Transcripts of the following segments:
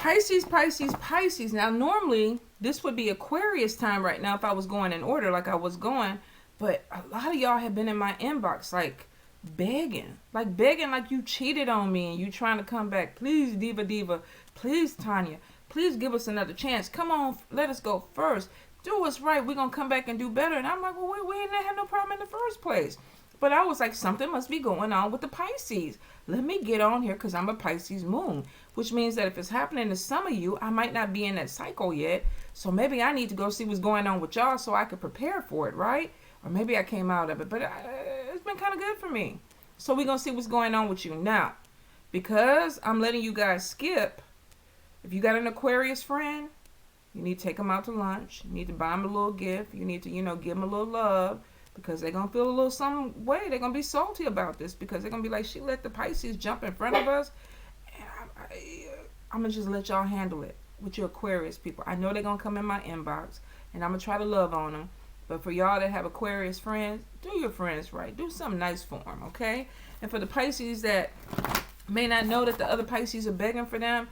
Pisces. Now, normally, this would be Aquarius time right now if I was going in order like I was going. But a lot of y'all have been in my inbox, like begging like you cheated on me and you trying to come back. Please, Diva. Please, Tanya. Please give us another chance. Come on, let us go first. Do what's right. We're going to come back and do better. And I'm like, well, we didn't have no problem in the first place. But I was like, something must be going on with the Pisces. Let me get on here because I'm a Pisces moon, which means that if it's happening to some of you, I might not be in that cycle yet. So maybe I need to go see what's going on with y'all so I could prepare for it, right? Or maybe I came out of it, but it's been kind of good for me. So we're going to see what's going on with you now. Because I'm letting you guys skip, if you got an Aquarius friend, you need to take them out to lunch. You need to buy them a little gift. You need to, give them a little love. Because they're going to feel a little some way. They're going to be salty about this. Because they're going to be like, she let the Pisces jump in front of us. And I'm going to just let y'all handle it with your Aquarius people. I know they're going to come in my inbox. And I'm going to try to love on them. But for y'all that have Aquarius friends, do your friends right. Do something nice for them, okay? And for the Pisces that may not know that the other Pisces are begging for them,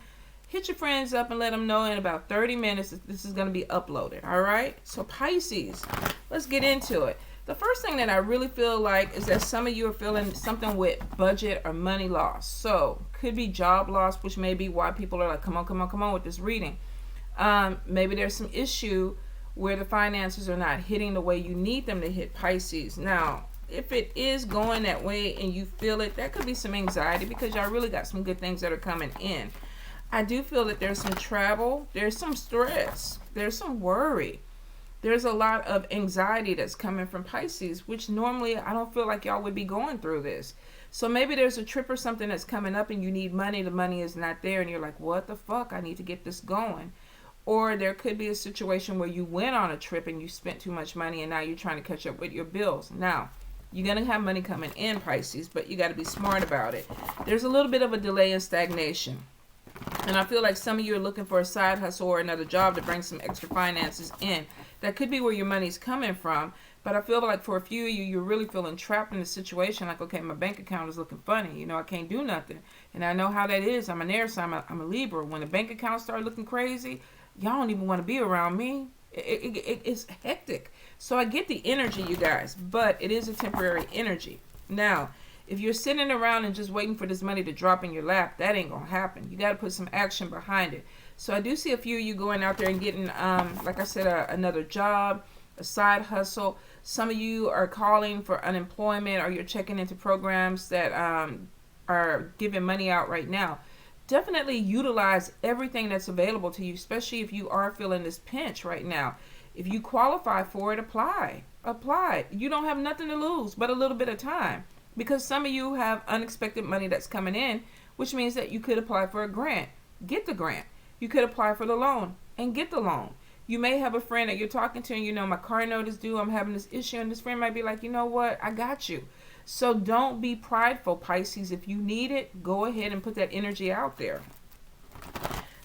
hit your friends up and let them know in about 30 minutes that this is going to be uploaded, all right? So Pisces, let's get into it. The first thing that I really feel like is that some of you are feeling something with budget or money loss. So could be job loss, which may be why people are like, come on with this reading. Maybe there's some issue where the finances are not hitting the way you need them to hit, Pisces. Now, if it is going that way and you feel it, that could be some anxiety because y'all really got some good things that are coming in. I do feel that there's some travel, there's some stress, there's some worry. There's a lot of anxiety that's coming from Pisces, which normally I don't feel like y'all would be going through this. So maybe there's a trip or something that's coming up and you need money. The money is not there and you're like, what the fuck? I need to get this going. Or there could be a situation where you went on a trip and you spent too much money and now you're trying to catch up with your bills. Now, you're going to have money coming in, Pisces, but you got to be smart about it. There's a little bit of a delay in stagnation. And I feel like some of you are looking for a side hustle or another job to bring some extra finances in. That could be where your money's coming from. But I feel like for a few of you, you're really feeling trapped in a situation like, okay, my bank account is looking funny. I can't do nothing. And I know how that is. I'm an air sign. I'm a Libra. When the bank account starts looking crazy, y'all don't even want to be around me. It's hectic. So I get the energy, you guys. But it is a temporary energy. Now, if you're sitting around and just waiting for this money to drop in your lap, that ain't going to happen. You got to put some action behind it. So I do see a few of you going out there and getting, like I said, another job, a side hustle. Some of you are calling for unemployment or you're checking into programs that are giving money out right now. Definitely utilize everything that's available to you, especially if you are feeling this pinch right now. If you qualify for it, apply. You don't have nothing to lose but a little bit of time. Because some of you have unexpected money that's coming in, which means that you could apply for a grant. Get the grant. You could apply for the loan and get the loan. You may have a friend that you're talking to and my car note is due. I'm having this issue. And this friend might be like, you know what? I got you. So don't be prideful, Pisces. If you need it, go ahead and put that energy out there.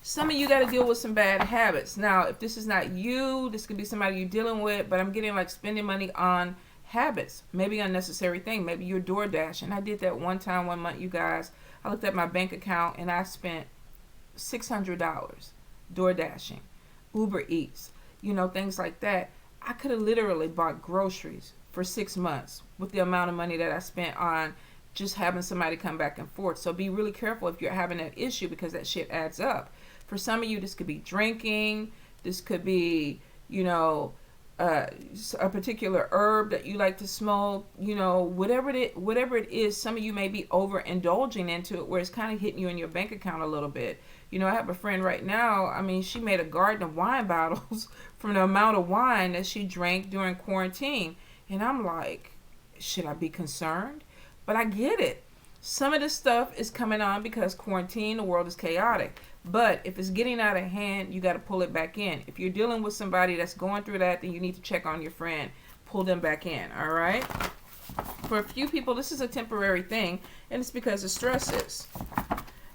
Some of you got to deal with some bad habits. Now, if this is not you, this could be somebody you're dealing with, but I'm getting like spending money on habits, maybe unnecessary thing. Maybe you're door dashing. I did that one month, you guys. I looked at my bank account and I spent $600 door dashing, Uber Eats, things like that. I could have literally bought groceries for 6 months with the amount of money that I spent on just having somebody come back and forth. So be really careful if you're having that issue because that shit adds up. For some of you, this could be drinking. This could be, a particular herb that you like to smoke, whatever it is. Some of you may be overindulging into it where it's kind of hitting you in your bank account a little bit. I have a friend right now, she made a garden of wine bottles from the amount of wine that she drank during quarantine. And I'm like, should I be concerned? But I get it. Some of this stuff is coming on because quarantine, the world is chaotic. But if it's getting out of hand, you got to pull it back in. If you're dealing with somebody that's going through that, then you need to check on your friend. Pull them back in, all right? For a few people, this is a temporary thing, and it's because of stresses.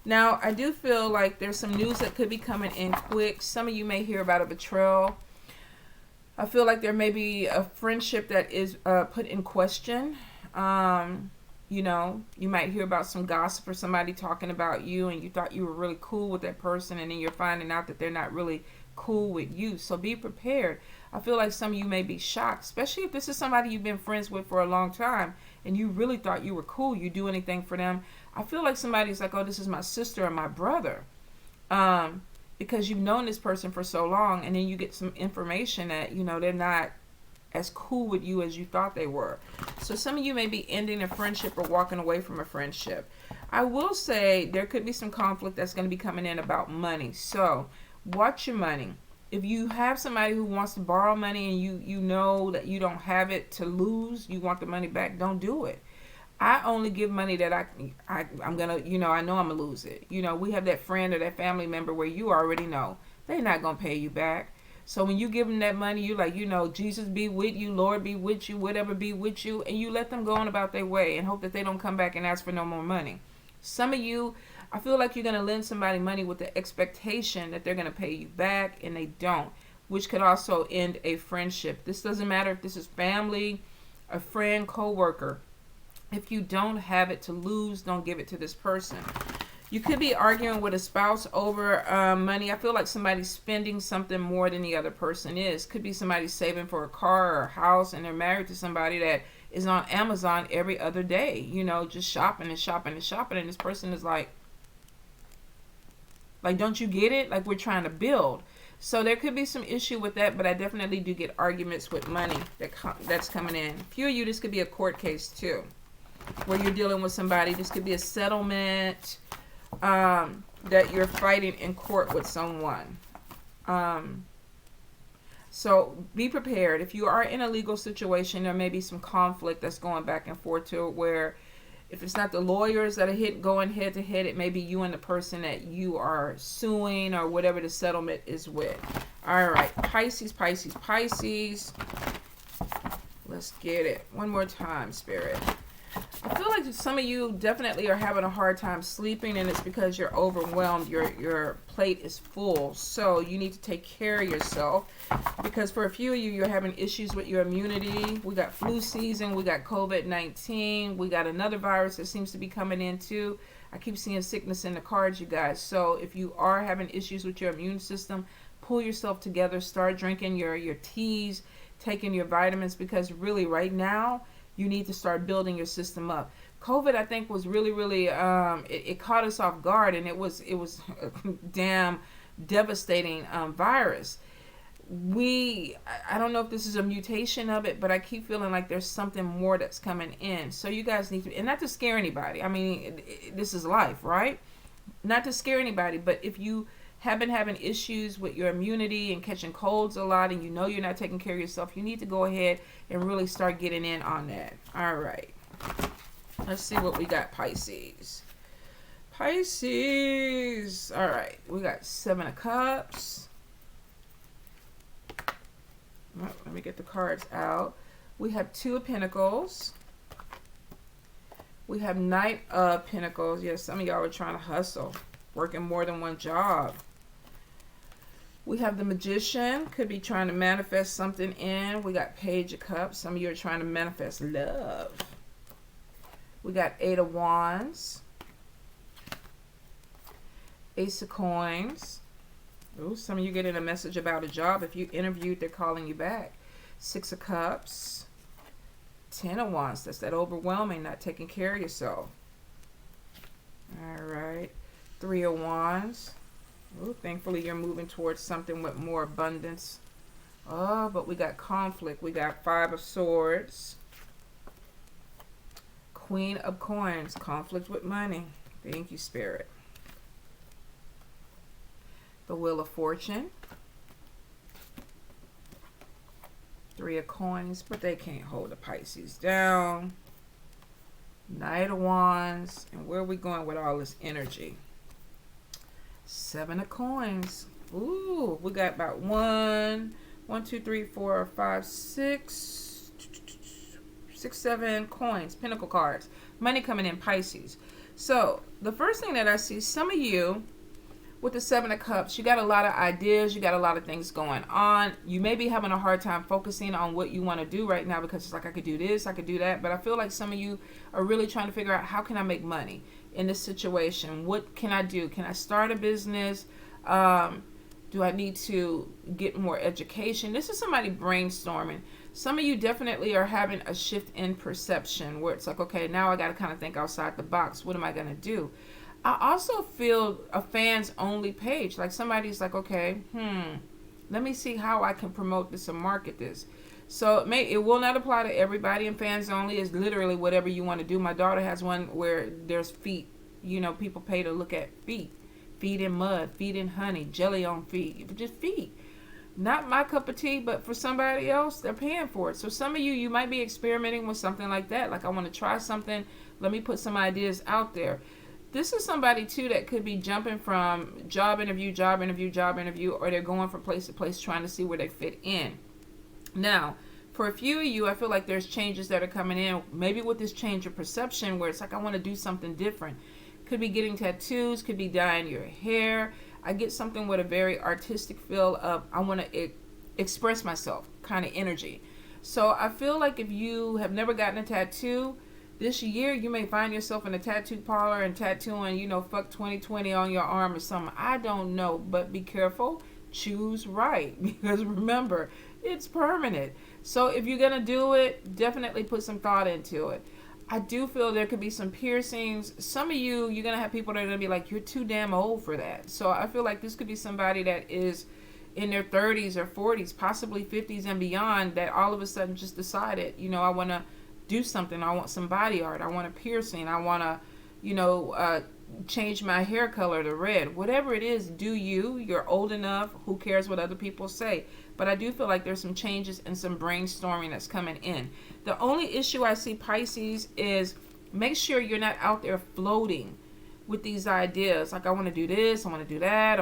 Now, I do feel like there's some news that could be coming in quick. Some of you may hear about a betrayal. I feel like there may be a friendship that is put in question. You know, you might hear about some gossip or somebody talking about you, and you thought you were really cool with that person, and then you're finding out that they're not really cool with you. So be prepared. I feel like some of you may be shocked, especially if this is somebody you've been friends with for a long time and you really thought you were cool. You do anything for them. I feel like somebody's like, oh, this is my sister or my brother. Because you've known this person for so long, and then you get some information that, you know, they're not as cool with you as you thought they were. So some of you may be ending a friendship or walking away from a friendship. I will say there could be some conflict that's going to be coming in about money. So watch your money. If you have somebody who wants to borrow money and you know that you don't have it to lose, you want the money back, don't do it. I only give money that I'm gonna, you know, I know I'm gonna lose it. You know, we have that friend or that family member where you already know they're not gonna pay you back. So when you give them that money, you like, you know, Jesus be with you, Lord be with you, whatever be with you, and you let them go on about their way and hope that they don't come back and ask for no more money. Some of you, I feel like you're going to lend somebody money with the expectation that they're going to pay you back, and they don't, which could also end a friendship. This doesn't matter if this is family, a friend, co-worker. If you don't have it to lose, don't give it to this person. You could be arguing with a spouse over money. I feel like somebody's spending something more than the other person is. Could be somebody saving for a car or a house, and they're married to somebody that is on Amazon every other day, you know, just shopping and shopping and shopping. And this person is like, don't you get it? Like, we're trying to build. So there could be some issue with that, but I definitely do get arguments with money that's coming in. A few of you, this could be a court case too, where you're dealing with somebody. This could be a settlement that you're fighting in court with someone. So be prepared. If you are in a legal situation, there may be some conflict that's going back and forth to where if it's not the lawyers that are going head to head, it may be you and the person that you are suing or whatever the settlement is with. All right, Pisces, Pisces, Pisces. Let's get it. One more time, Spirit. I feel like some of you definitely are having a hard time sleeping, and it's because you're overwhelmed. Your plate is full. So you need to take care of yourself, because for a few of you, you're having issues with your immunity. We got flu season. We got COVID-19. We got another virus that seems to be coming in too. I keep seeing sickness in the cards, you guys. So if you are having issues with your immune system, pull yourself together. Start drinking your teas, taking your vitamins, because really right now, you need to start building your system up. COVID, I think, was really, it caught us off guard, and it was a damn devastating virus. I don't know if this is a mutation of it, but I keep feeling like there's something more that's coming in. So you guys need to, and not to scare anybody. I mean, this is life, right? Not to scare anybody, but if you have been having issues with your immunity and catching colds a lot, and you know you're not taking care of yourself, you need to go ahead and really start getting in on that. All right. Let's see what we got, Pisces. Pisces. All right. We got 7 of Cups. Let me get the cards out. We have 2 of Pentacles. We have Knight of Pentacles. Yes, some of y'all are trying to hustle, working more than one job. We have the Magician, could be trying to manifest something in. We got Page of Cups. Some of you are trying to manifest love. We got 8 of Wands. Ace of Coins. Ooh, some of you getting a message about a job. If you interviewed, they're calling you back. 6 of Cups. 10 of Wands. That's that overwhelming, not taking care of yourself. All right. 3 of Wands. Ooh, thankfully, you're moving towards something with more abundance. Oh, but we got conflict. We got 5 of Swords. Queen of Coins. Conflict with money. Thank you, Spirit. The Wheel of Fortune. 3 of Coins, but they can't hold the Pisces down. Knight of Wands. And where are we going with all this energy? 7 of Coins. Ooh, we got about 1, 2, 3, 4, 5, 6, 7 coins, Pentacle cards. Money coming in, Pisces. So the first thing that I see, some of you with the Seven of Cups, you got a lot of ideas, you got a lot of things going on. You may be having a hard time focusing on what you want to do right now because it's like, I could do this, I could do that. But I feel like some of you are really trying to figure out, how can I make money in this situation? What can I do? Can I start a business? Do I need to get more education? This is somebody brainstorming. Some of you definitely are having a shift in perception where it's like, okay, now I got to kind of think outside the box. What am I going to do? I also feel a fans only page. Like somebody's like, okay, let me see how I can promote this and market this. So it will not apply to everybody, and fans only is literally whatever you want to do. My daughter has one where there's feet. You know, people pay to look at feet. Feet in mud, feet in honey, jelly on feet. Just feet. Not my cup of tea, but for somebody else, they're paying for it. So some of you might be experimenting with something like that. Like, I want to try something. Let me put some ideas out there. This is somebody, too, that could be jumping from job interview, or they're going from place to place trying to see where they fit in. Now, for a few of you, I feel like there's changes that are coming in. Maybe with this change of perception where it's like, I want to do something different. Could be getting tattoos, could be dyeing your hair. I get something with a very artistic feel of, I want to express myself kind of energy. So I feel like if you have never gotten a tattoo, this year you may find yourself in a tattoo parlor and tattooing, fuck 2020 on your arm or something. I don't know, but be careful. Choose right, because remember, it's permanent. So if you're going to do it, definitely put some thought into it. I do feel there could be some piercings. Some of you, you're going to have people that are going to be like, you're too damn old for that. So I feel like this could be somebody that is in their 30s or 40s, possibly 50s and beyond, that all of a sudden just decided, I want to do something. I want some body art. I want a piercing. I want to, change my hair color to red. Whatever it is, do you. You're old enough. Who cares what other people say? But I do feel like there's some changes and some brainstorming that's coming in. The only issue I see, Pisces, is make sure you're not out there floating with these ideas. Like, I want to do this, I want to do that,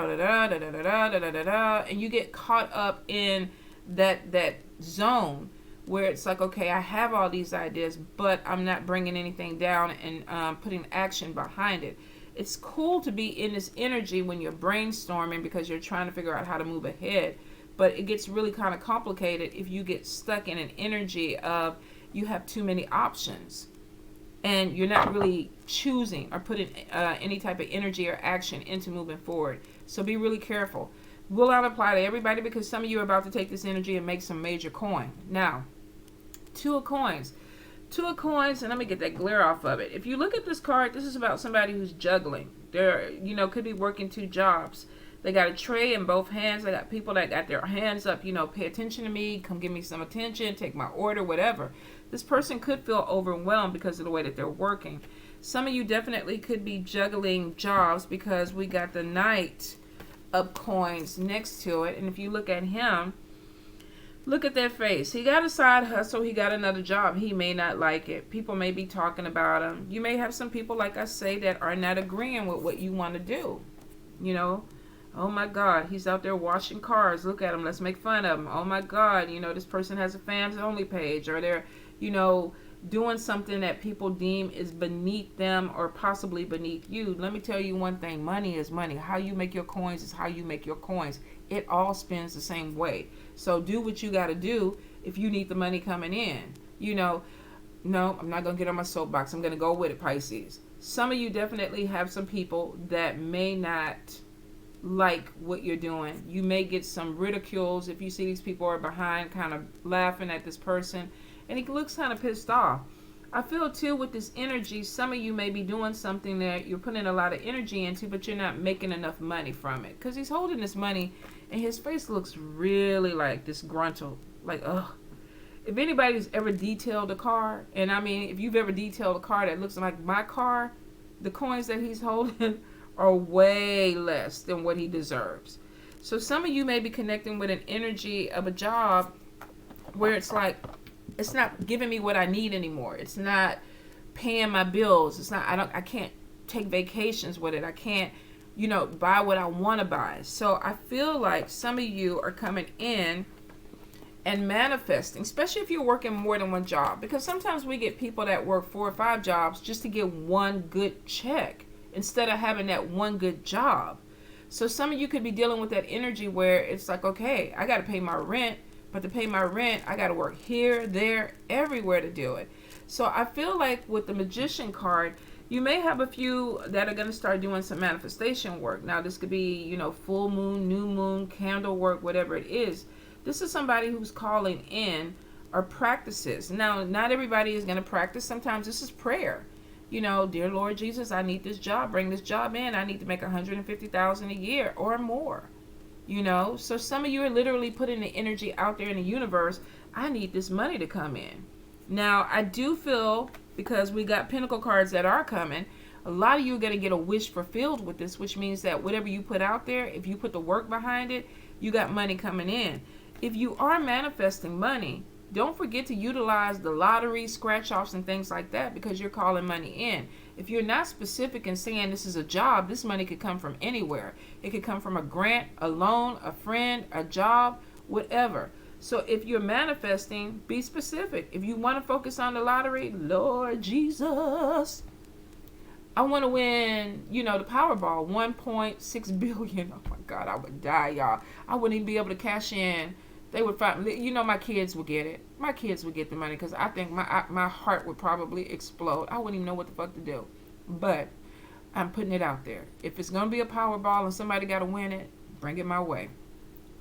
and you get caught up in that zone where it's like, okay, I have all these ideas, but I'm not bringing anything down and putting action behind it. It's cool to be in this energy when you're brainstorming because you're trying to figure out how to move ahead. But it gets really kind of complicated if you get stuck in an energy of you have too many options and you're not really choosing or putting any type of energy or action into moving forward. So be really careful. Will not apply to everybody because some of you are about to take this energy and make some major coin. Now, Two of Coins. Two of Coins, and let me get that glare off of it. If you look at this card, this is about somebody who's juggling. They're, could be working two jobs. They got a tray in both hands. They got people that got their hands up, pay attention to me, come give me some attention, take my order, whatever. This person could feel overwhelmed because of the way that they're working. Some of you definitely could be juggling jobs because we got the Knight of Coins next to it. And if you look at him, look at that face. He got a side hustle. He got another job. He may not like it. People may be talking about him. You may have some people, like I say, that are not agreeing with what you want to do. Oh my God, he's out there washing cars. Look at him. Let's make fun of him. Oh my God, this person has a fans only page, or they're, doing something that people deem is beneath them or possibly beneath you. Let me tell you one thing. Money is money. How you make your coins is how you make your coins. It all spins the same way. So do what you got to do if you need the money coming in. No, I'm not going to get on my soapbox. I'm going to go with it, Pisces. Some of you definitely have some people that may not like what you're doing. You may get some ridicules if you see these people are behind kind of laughing at this person and he looks kind of pissed off. I feel too with this energy, some of you may be doing something that you're putting a lot of energy into, but you're not making enough money from it because he's holding this money and his face looks really like disgruntled, like, ugh. If anybody's ever detailed a car, and I mean, if you've ever detailed a car that looks like my car, the coins that he's holding are way less than what he deserves. So some of you may be connecting with an energy of a job where it's like, it's not giving me what I need anymore. It's not paying my bills. It's not, I can't take vacations with it. I can't, buy what I want to buy. So I feel like some of you are coming in and manifesting, especially if you're working more than one job, because sometimes we get people that work 4 or 5 jobs just to get one good check instead of having that one good job. So some of you could be dealing with that energy where it's like, okay, I got to pay my rent, but to pay my rent, I got to work here, there, everywhere to do it. So I feel like with the Magician card, you may have a few that are going to start doing some manifestation work. Now, this could be, full moon, new moon, candle work, whatever it is. This is somebody who's calling in or practices. Now, not everybody is going to practice. Sometimes this is prayer. Dear Lord Jesus, I need this job. Bring this job in. I need to make $150,000 a year or more. So some of you are literally putting the energy out there in the universe. I need this money to come in. Now, I do feel, because we got Pentacle cards that are coming, a lot of you are going to get a wish fulfilled with this, which means that whatever you put out there, if you put the work behind it, you got money coming in. If you are manifesting money, don't forget to utilize the lottery, scratch-offs, and things like that, because you're calling money in. If you're not specific in saying this is a job, this money could come from anywhere. It could come from a grant, a loan, a friend, a job, whatever. So if you're manifesting, be specific. If you want to focus on the lottery, Lord Jesus, I want to win, the Powerball, 1.6 billion. Oh my God, I would die, y'all. I wouldn't even be able to cash in. They would find, my kids would get it. My kids would get the money, because I think my heart would probably explode. I wouldn't even know what the fuck to do. But I'm putting it out there. If it's going to be a Powerball and somebody got to win it, bring it my way.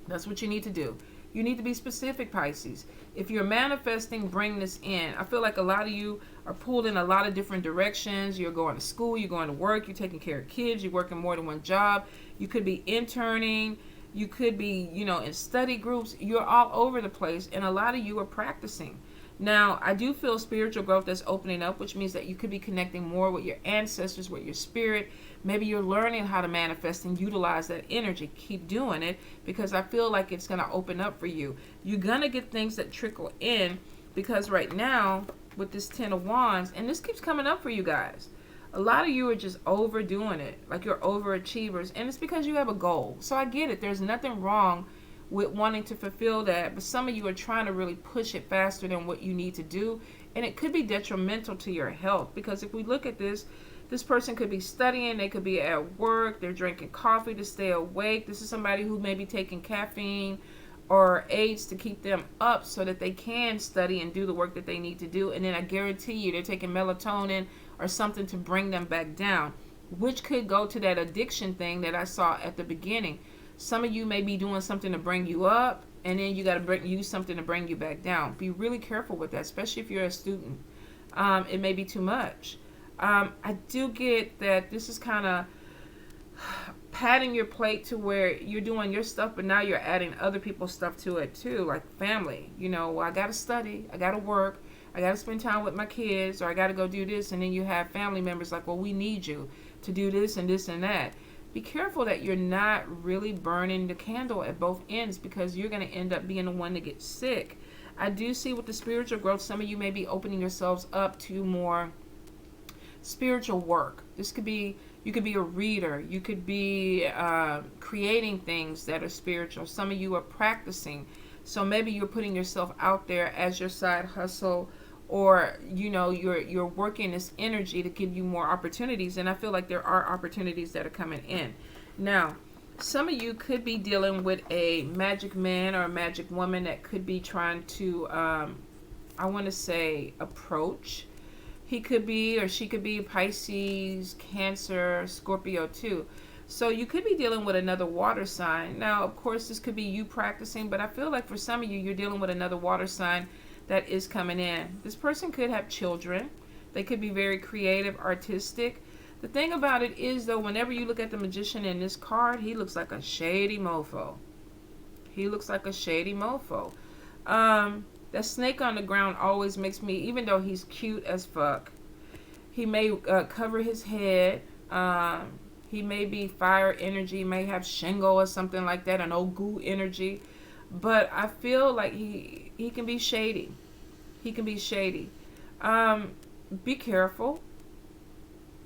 That's what you need to do. You need to be specific, Pisces. If you're manifesting, bring this in. I feel like a lot of you are pulled in a lot of different directions. You're going to school, you're going to work, you're taking care of kids, you're working more than one job. You could be interning. You could be, in study groups. You're all over the place, and a lot of you are practicing. Now, I do feel spiritual growth that's opening up, which means that you could be connecting more with your ancestors, with your spirit. Maybe you're learning how to manifest and utilize that energy. Keep doing it, because I feel like it's going to open up for you. You're going to get things that trickle in, because right now, with this 10 of Wands, and this keeps coming up for you guys, a lot of you are just overdoing it, like you're overachievers, and it's because you have a goal. So I get it. There's nothing wrong with wanting to fulfill that, but some of you are trying to really push it faster than what you need to do, and it could be detrimental to your health, because if we look at this person could be studying, they could be at work, they're drinking coffee to stay awake. This is somebody who may be taking caffeine or aids to keep them up so that they can study and do the work that they need to do, and then I guarantee you they're taking melatonin or something to bring them back down, which could go to that addiction thing that I saw at the beginning. Some of you may be doing something to bring you up, and then you got to use something to bring you back down. Be really careful with that, especially if you're a student. It may be too much. I do get that this is kind of padding your plate to where you're doing your stuff, but now you're adding other people's stuff to it too, like family. Well, I got to study, I got to work, I got to spend time with my kids, or I got to go do this, and then you have family members like, well, we need you to do this and this and that. Be careful that you're not really burning the candle at both ends, because you're going to end up being the one that gets sick. I do see with the spiritual growth, some of you may be opening yourselves up to more spiritual work. This could be, you could be a reader, you could be creating things that are spiritual. Some of you are practicing, so maybe you're putting yourself out there as your side hustle, or you're working this energy to give you more opportunities, and I feel like there are opportunities that are coming in. Now, some of you could be dealing with a magic man or a magic woman that could be trying to I want to say approach. He could be, or she could be Pisces, Cancer, Scorpio too. So you could be dealing with another water sign. Now, of course, this could be you practicing, but I feel like for some of you, you're dealing with another water sign that is coming in. This person could have children. They could be very creative, artistic. The thing about it is, though, whenever you look at the Magician in this card, he looks like a shady mofo. He looks like a shady mofo. That snake on the ground always makes me, even though he's cute as fuck, he may cover his head. He may be fire energy, may have Shingo or something like that, an old goo energy. But I feel like he can be shady. He can be shady. Be careful.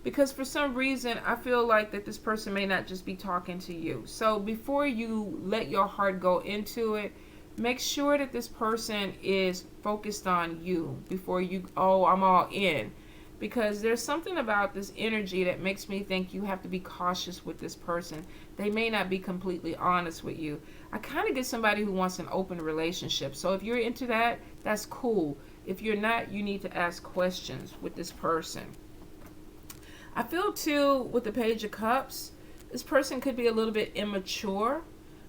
Because for some reason, I feel like that this person may not just be talking to you. So before you let your heart go into it, make sure that this person is focused on you before you, oh, I'm all in. because there's something about this energy that makes me think you have to be cautious with this person. They may not be completely honest with you. I kind of get somebody who wants an open relationship. So if you're into that, that's cool. If you're not, you need to ask questions with this person. I feel too with the Page of Cups, this person could be a little bit immature.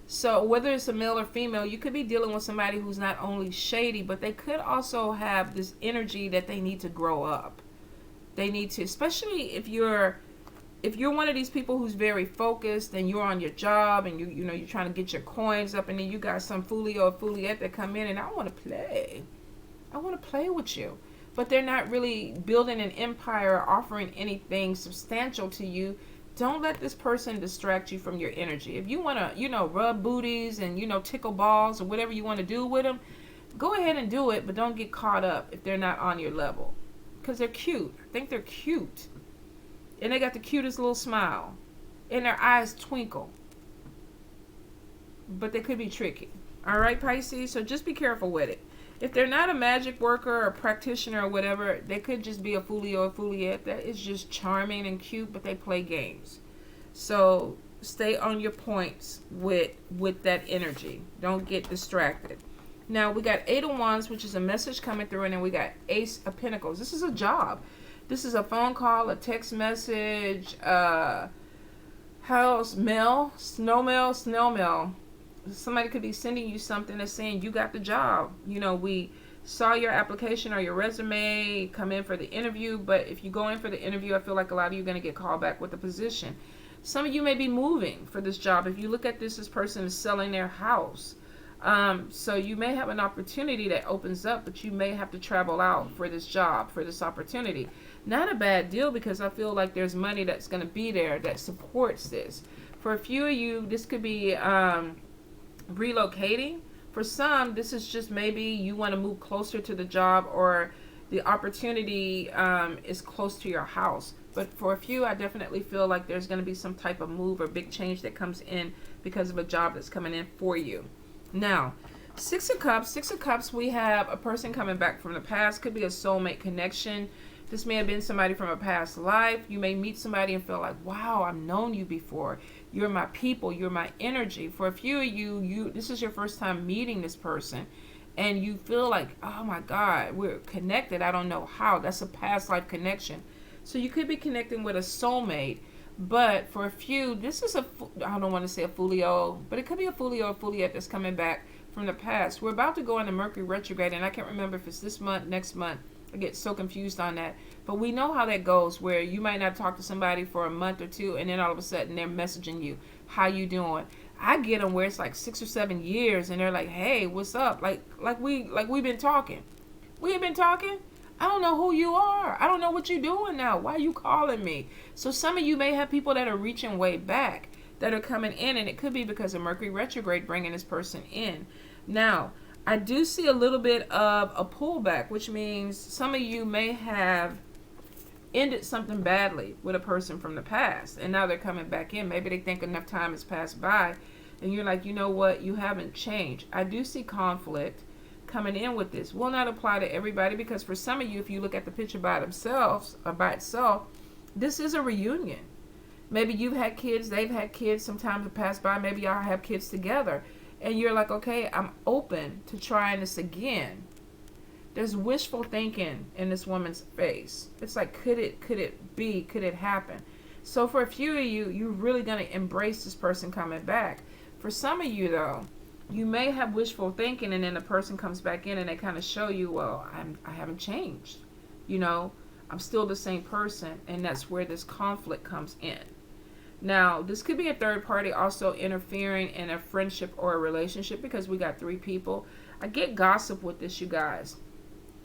So whether it's a male or female, you could be dealing with somebody who's not only shady, but they could also have this energy that they need to grow up. They need to, especially if you're one of these people who's very focused and you're on your job and you're trying to get your coins up, and then you got some foolio or fooliette that come in and I want to play. I want to play with you. But they're not really building an empire or offering anything substantial to you. Don't let this person distract you from your energy. If you want to, rub booties and, tickle balls or whatever you want to do with them, go ahead and do it, but don't get caught up if they're not on your level. Because they're cute. I think they're cute. And they got the cutest little smile. And their eyes twinkle. But they could be tricky. All right, Pisces? So just be careful with it. If they're not a magic worker or practitioner or whatever, they could just be a foolio or fooliette that is just charming and cute, but they play games. So stay on your points with that energy. Don't get distracted. Now we got Eight of Wands, which is a message coming through, and then we got Ace of Pentacles. This is a job. This is a phone call, a text message, house mail, snail mail. Somebody could be sending you something that's saying you got the job. We saw your application or your resume, come in for the interview, but if you go in for the interview, I feel like a lot of you are going to get called back with the position. Some of you may be moving for this job. If you look at this person is selling their house. So you may have an opportunity that opens up, but you may have to travel out for this job, for this opportunity. Not a bad deal, because I feel like there's money that's going to be there that supports this. For a few of you, this could be relocating. For some, this is just maybe you want to move closer to the job, or the opportunity is close to your house. But for a few, I definitely feel like there's going to be some type of move or big change that comes in because of a job that's coming in for you. Now, Six of Cups, we have a person coming back from the past. Could be a soulmate connection. This may have been somebody from a past life. You may meet somebody and feel like, wow, I've known you before. You're my people. You're my energy. For a few of you, this is your first time meeting this person. And you feel like, oh my God, we're connected. I don't know how. That's a past life connection. So you could be connecting with a soulmate. But for a few, this is I don't want to say a foolio, but it could be a foolio or fooliette that's coming back from the past. We're about to go into Mercury retrograde, and I can't remember if it's this month, next month. I get so confused on that. But we know how that goes, where you might not talk to somebody for a month or two, and then all of a sudden they're messaging you, how you doing? I get them where it's like 6 or 7 years, and they're like, hey, what's up? Like we've been talking. We ain't been talking? I don't know who you are. I don't know what you're doing now. Why are you calling me? So some of you may have people that are reaching way back that are coming in, and it could be because of Mercury retrograde bringing this person in. Now, I do see a little bit of a pullback, which means some of you may have ended something badly with a person from the past, and now they're coming back in. Maybe they think enough time has passed by, and you're like, you know what? You haven't changed. I do see conflict coming in with this. Will not apply to everybody, because for some of you, if you look at the picture by themselves or by itself, this is a reunion. Maybe you've had kids, they've had kids, some time have passed by, maybe y'all have kids together, and you're like, okay, I'm open to trying this again. There's wishful thinking in this woman's face. It's like, could it be, could it happen? So for a few of you, you're really going to embrace this person coming back. For some of you, though, you may have wishful thinking, and then the person comes back in and they kind of show you, well, I haven't changed. I'm still the same person, and that's where this conflict comes in. Now, this could be a third party also interfering in a friendship or a relationship, because we got 3 people. I get gossip with this, you guys.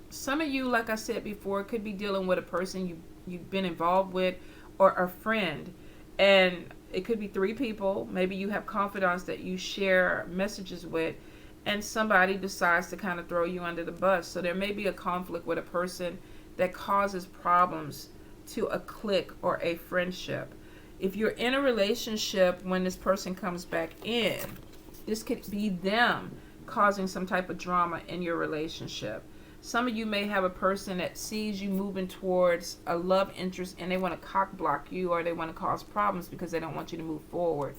Some of you, like I said before, could be dealing with a person you've been involved with, or a friend. And it could be 3 people. Maybe you have confidants that you share messages with, and somebody decides to kind of throw you under the bus. So there may be a conflict with a person that causes problems to a clique or a friendship. If you're in a relationship when this person comes back in, this could be them causing some type of drama in your relationship. Some of you may have a person that sees you moving towards a love interest and they want to cock block you, or they want to cause problems because they don't want you to move forward.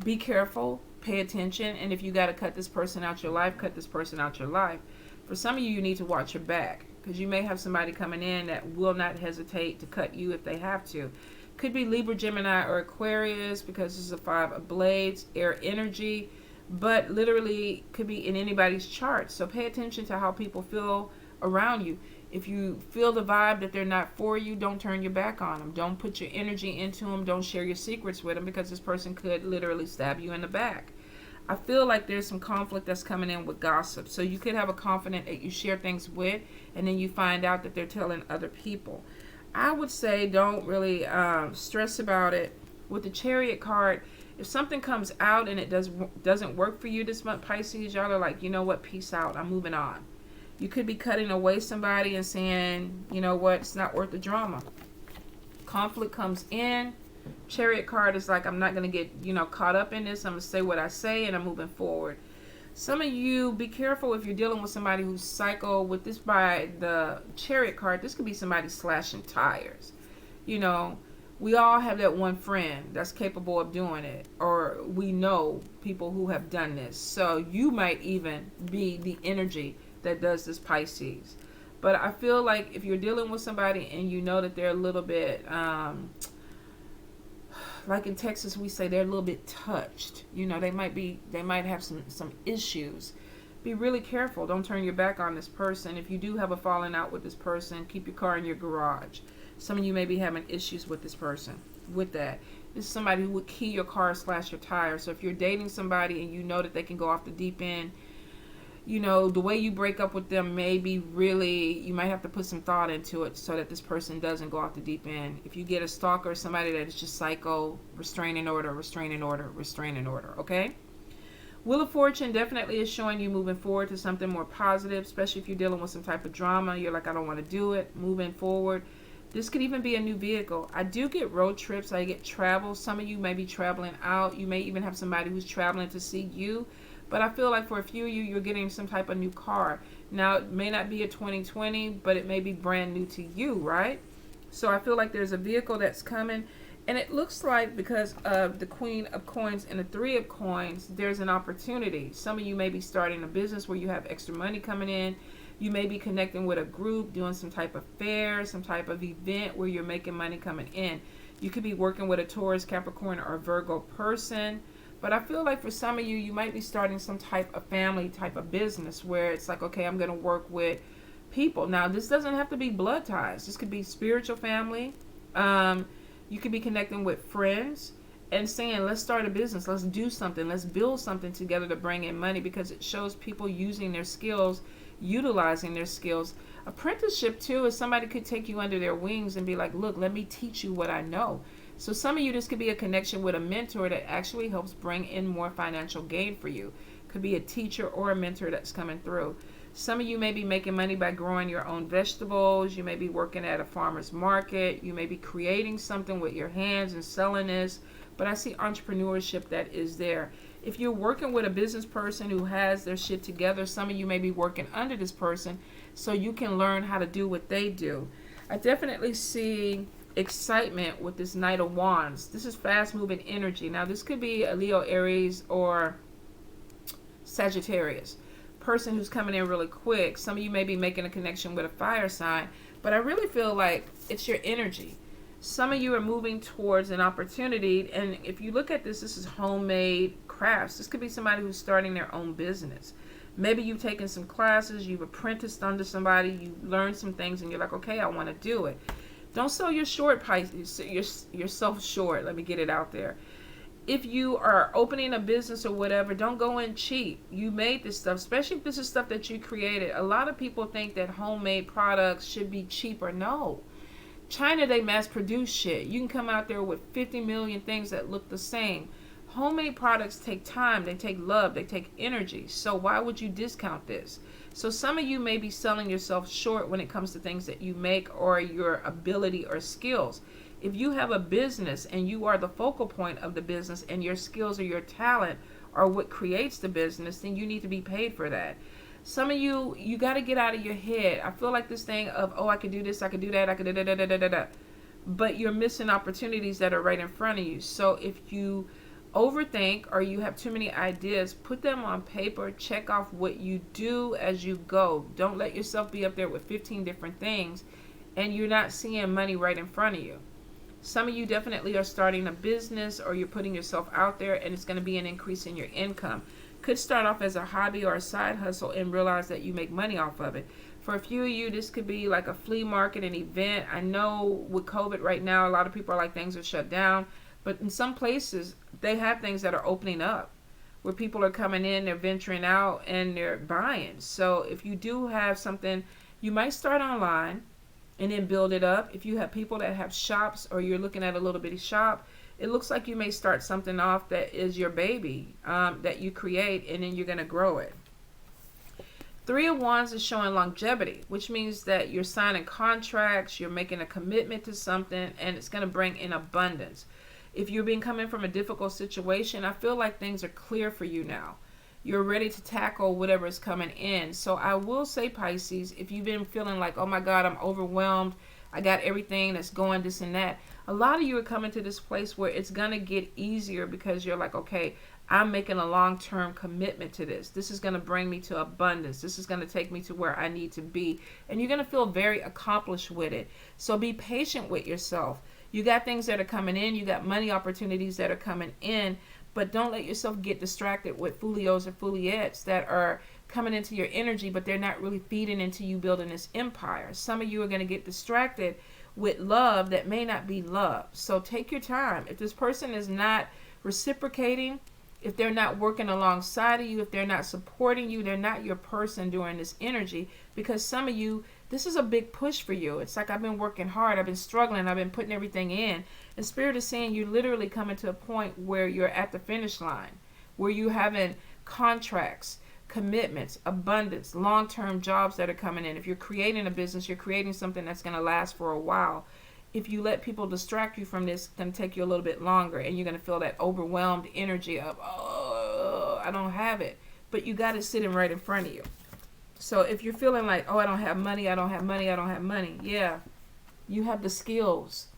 Be careful, pay attention, and if you got to cut this person out your life, cut this person out your life. For some of you, you need to watch your back, because you may have somebody coming in that will not hesitate to cut you if they have to. Could be Libra, Gemini, or Aquarius, because this is a 5 of blades, air energy, but literally could be in anybody's chart. So pay attention to how people feel around you. If you feel the vibe that they're not for you, don't turn your back on them. Don't put your energy into them. Don't share your secrets with them, because this person could literally stab you in the back. I feel like there's some conflict that's coming in with gossip. So you could have a confidant that you share things with, and then you find out that they're telling other people. I would say don't really stress about it. With the Chariot card, if something comes out and it doesn't work for you this month, Pisces, y'all are like, you know what, peace out, I'm moving on. You could be cutting away somebody and saying, you know what, it's not worth the drama. Conflict comes in. Chariot card is like, I'm not going to get, caught up in this. I'm going to say what I say and I'm moving forward. Some of you, be careful if you're dealing with somebody who's psycho. With this by the Chariot card, this could be somebody slashing tires. We all have that one friend that's capable of doing it, or we know people who have done this. So you might even be the energy that does this, Pisces. But I feel like if you're dealing with somebody and you know that they're a little bit, like in Texas we say, they're a little bit touched. They might have some issues. Be really careful. Don't turn your back on this person. If you do have a falling out with this person, keep your car in your garage. Some of you may be having issues with this person. With that, this is somebody who would key your car, slash your tire. So if you're dating somebody and you know that they can go off the deep end, the way you break up with them may be really, you might have to put some thought into it so that this person doesn't go off the deep end. If you get a stalker, somebody that is just psycho, restraining order, restraining order, restraining order, okay? Wheel of Fortune definitely is showing you moving forward to something more positive, especially if you're dealing with some type of drama. You're like, I don't want to do it. Moving forward. This could even be a new vehicle. I do get road trips. I get travel. Some of you may be traveling out. You may even have somebody who's traveling to see you. But I feel like for a few of you, you're getting some type of new car. Now, it may not be a 2020, but it may be brand new to you, right? So I feel like there's a vehicle that's coming. And it looks like because of the Queen of Coins and the Three of Coins, there's an opportunity. Some of you may be starting a business where you have extra money coming in. You may be connecting with a group, doing some type of fair, some type of event where you're making money coming in. You could be working with a Taurus, Capricorn, or Virgo person. But I feel like for some of you, you might be starting some type of family type of business where it's like, okay, I'm going to work with people. Now, this doesn't have to be blood ties. This could be spiritual family. You could be connecting with friends and saying, let's start a business. Let's do something. Let's build something together to bring in money, because it shows people using their skills, utilizing their skills. Apprenticeship, too, is somebody could take you under their wings and be like, look, let me teach you what I know. So some of you, this could be a connection with a mentor that actually helps bring in more financial gain for you. Could be a teacher or a mentor that's coming through. Some of you may be making money by growing your own vegetables. You may be working at a farmer's market. You may be creating something with your hands and selling this. But I see entrepreneurship that is there. If you're working with a business person who has their shit together, some of you may be working under this person so you can learn how to do what they do. I definitely see excitement with this Knight of Wands. This is fast moving energy. Now this could be a Leo, Aries, or Sagittarius person who's coming in really quick. Some of you may be making a connection with a fire sign, but I really feel like it's your energy. Some of you are moving towards an opportunity, and if you look at this is homemade crafts. This could be somebody who's starting their own business. Maybe you've taken some classes, you've apprenticed under somebody, you learned some things, and you're like, okay, I want to do it. Don't sell your short, yourself short. Let me get it out there. If you are opening a business or whatever, don't go in cheap. You made this stuff, especially if this is stuff that you created. A lot of people think that homemade products should be cheaper. No. China, they mass produce shit. You can come out there with 50 million things that look the same. Homemade products take time, they take love, they take energy. So why would you discount this? So some of you may be selling yourself short when it comes to things that you make or your ability or skills. If you have a business and you are the focal point of the business and your skills or your talent are what creates the business, then you need to be paid for that. Some of you, you got to get out of your head. I feel like this thing of, oh, I could do this, I could do that, I could da da da da da da. But you're missing opportunities that are right in front of you. So if you overthink or you have too many ideas, put them on paper. Check off what you do as you go. Don't let yourself be up there with 15 different things and you're not seeing money right in front of you. Some of you definitely are starting a business or you're putting yourself out there and it's going to be an increase in your income. Could start off as a hobby or a side hustle and realize that you make money off of it. For a few of you, this could be like a flea market, an event. I know with COVID right now, a lot of people are like, things are shut down. But in some places, they have things that are opening up where people are coming in, they're venturing out, and they're buying. So if you do have something, you might start online and then build it up. If you have people that have shops or you're looking at a little bitty shop, it looks like you may start something off that is your baby that you create, and then you're going to grow it. Three of Wands is showing longevity, which means that you're signing contracts, you're making a commitment to something, and it's going to bring in abundance. If you've been coming from a difficult situation, I feel like things are clear for you now. You're ready to tackle whatever is coming in. So I will say, Pisces, if you've been feeling like, oh my God, I'm overwhelmed, I got everything that's going this and that, a lot of you are coming to this place where it's going to get easier because you're like, okay, I'm making a long-term commitment to this. This is going to bring me to abundance. This is going to take me to where I need to be. And you're going to feel very accomplished with it. So be patient with yourself. You got things that are coming in. You got money opportunities that are coming in. But don't let yourself get distracted with foolios or fooliettes that are coming into your energy, but they're not really feeding into you building this empire. Some of you are going to get distracted with love that may not be love. So take your time. If this person is not reciprocating, if they're not working alongside of you, if they're not supporting you, they're not your person during this energy. Because some of you, this is a big push for you. It's like, I've been working hard, I've been struggling, I've been putting everything in. And Spirit is saying you're literally coming to a point where you're at the finish line, where you're having contracts, commitments, abundance, long-term jobs that are coming in. If you're creating a business, you're creating something that's going to last for a while. If you let people distract you from this, it's going to take you a little bit longer, and you're going to feel that overwhelmed energy of, oh, I don't have it. But you got it sitting right in front of you. So if you're feeling like, oh, I don't have money, I don't have money, I don't have money. Yeah, you have the skills,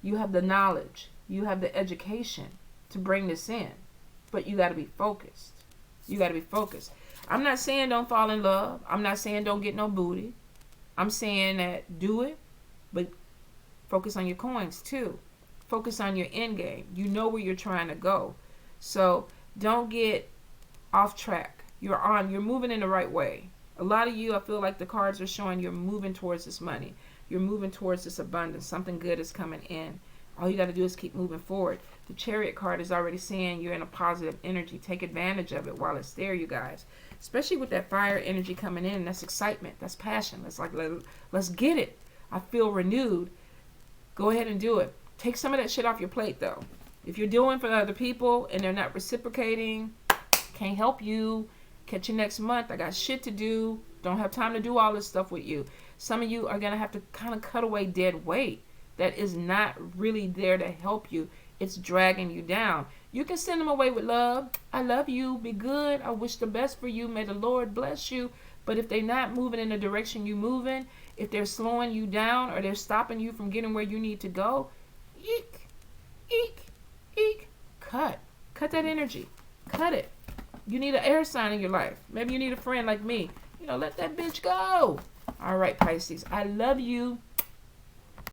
you have the knowledge, you have the education to bring this in. But you got to be focused. You got to be focused. I'm not saying don't fall in love. I'm not saying don't get no booty. I'm saying that do it, but focus on your coins too. Focus on your end game. You know where you're trying to go. So don't get off track. You're moving in the right way. A lot of you, I feel like the cards are showing you're moving towards this money. You're moving towards this abundance. Something good is coming in. All you got to do is keep moving forward. The Chariot card is already saying you're in a positive energy. Take advantage of it while it's there, you guys. Especially with that fire energy coming in. That's excitement. That's passion. It's like, let's get it. I feel renewed. Go ahead and do it. Take some of that shit off your plate, though. If you're doing for other people and they're not reciprocating, can't help you. Catch you next month. I got shit to do. Don't have time to do all this stuff with you. Some of you are going to have to kind of cut away dead weight that is not really there to help you. It's dragging you down. You can send them away with love. I love you. Be good. I wish the best for you. May the Lord bless you. But if they're not moving in the direction you're moving, if they're slowing you down or they're stopping you from getting where you need to go, eek, eek, eek. Cut that energy. Cut it. You need an air sign in your life. Maybe you need a friend like me. Let that bitch go. All right, Pisces. I love you.